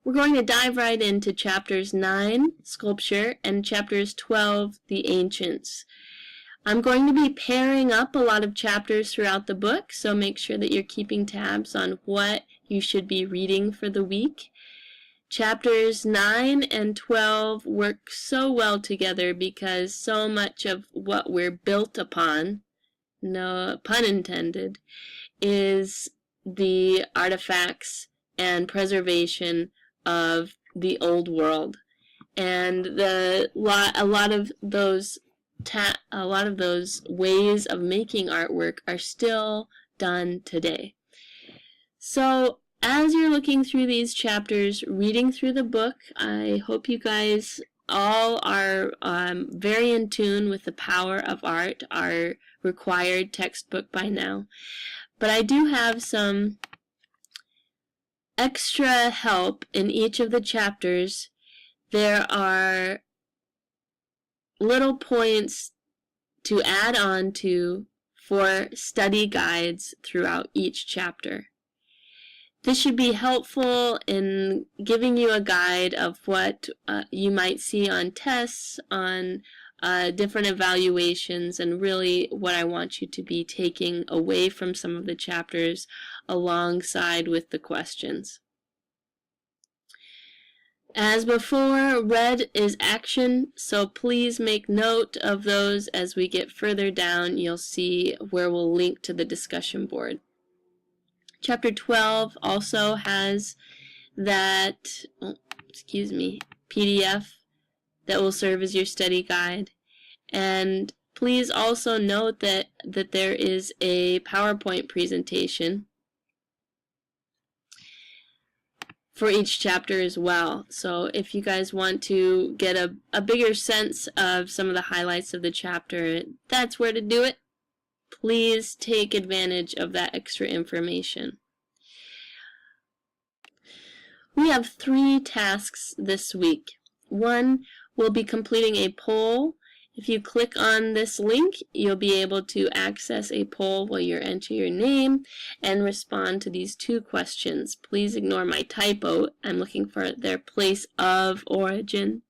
We're going to dive right into chapters 9, Sculpture, and chapters 12, the Ancients. I'm going to be pairing up a lot of chapters throughout the book, so make sure that you're keeping tabs on what you should be reading for the week. Chapters 9 and 12 work so well together because so much of what we're built upon, no pun intended, is the artifacts and preservation of the old world, and a lot of those ways of making artwork are still done today. So as you're looking through these chapters, reading through the book, I hope you guys all are very in tune with the power of art, our required textbook by now. But I do have some extra help in each of the chapters. There are little points to add on to for study guides throughout each chapter. This should be helpful in giving you a guide of what you might see on tests, on different evaluations, and really what I want you to be taking away from some of the chapters alongside with the questions. As before, red is action, so please make note of those as we get further down. You'll see where we'll link to the discussion board. Chapter 12 also has that, PDF that will serve as your study guide. And please also note that there is a PowerPoint presentation for each chapter as well. So if you guys want to get a bigger sense of some of the highlights of the chapter, that's where to do it. Please take advantage of that extra information. We have 3 tasks this week. One, we'll be completing a poll. If you click on this link, you'll be able to access a poll where you enter your name and respond to these 2 questions. Please ignore my typo. I'm looking for their place of origin.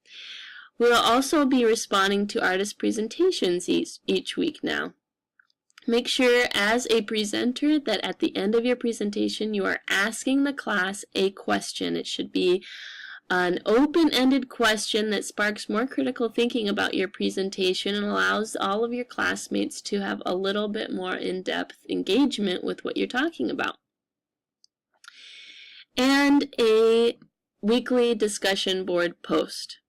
We'll also be responding to artist presentations each week now. Make sure as a presenter that at the end of your presentation you are asking the class a question. It should be an open-ended question that sparks more critical thinking about your presentation and allows all of your classmates to have a little bit more in-depth engagement with what you're talking about. And a weekly discussion board post.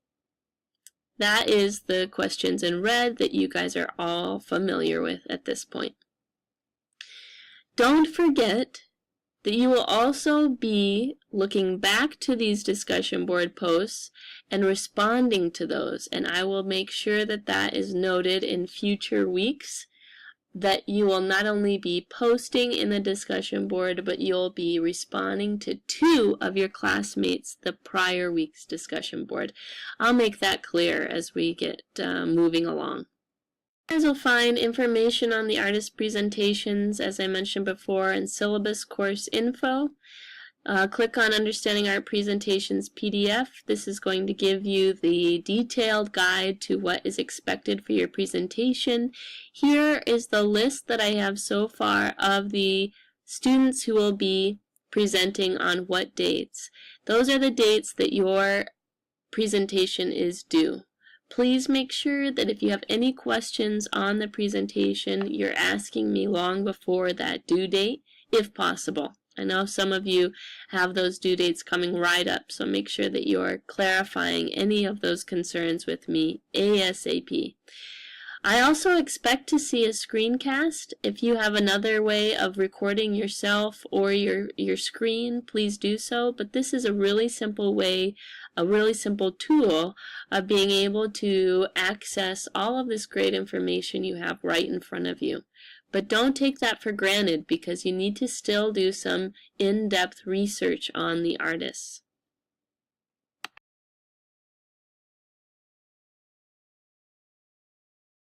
That is the questions in red that you guys are all familiar with at this point. Don't forget that you will also be looking back to these discussion board posts and responding to those, and I will make sure that that is noted in future weeks, that you will not only be posting in the discussion board, but you'll be responding to 2 of your classmates the prior week's discussion board. I'll make that clear as we get moving along. You guys will find information on the artist presentations, as I mentioned before, in syllabus course info. Click on Understanding Art Presentations PDF. This is going to give you the detailed guide to what is expected for your presentation. Here is the list that I have so far of the students who will be presenting on what dates. Those are the dates that your presentation is due. Please make sure that if you have any questions on the presentation, you're asking me long before that due date, if possible. I know some of you have those due dates coming right up, so make sure that you're clarifying any of those concerns with me ASAP. I also expect to see a screencast. If you have another way of recording yourself or your screen, please do so, but this is a really simple way, a really simple tool of being able to access all of this great information you have right in front of you. But don't take that for granted, because you need to still do some in-depth research on the artists.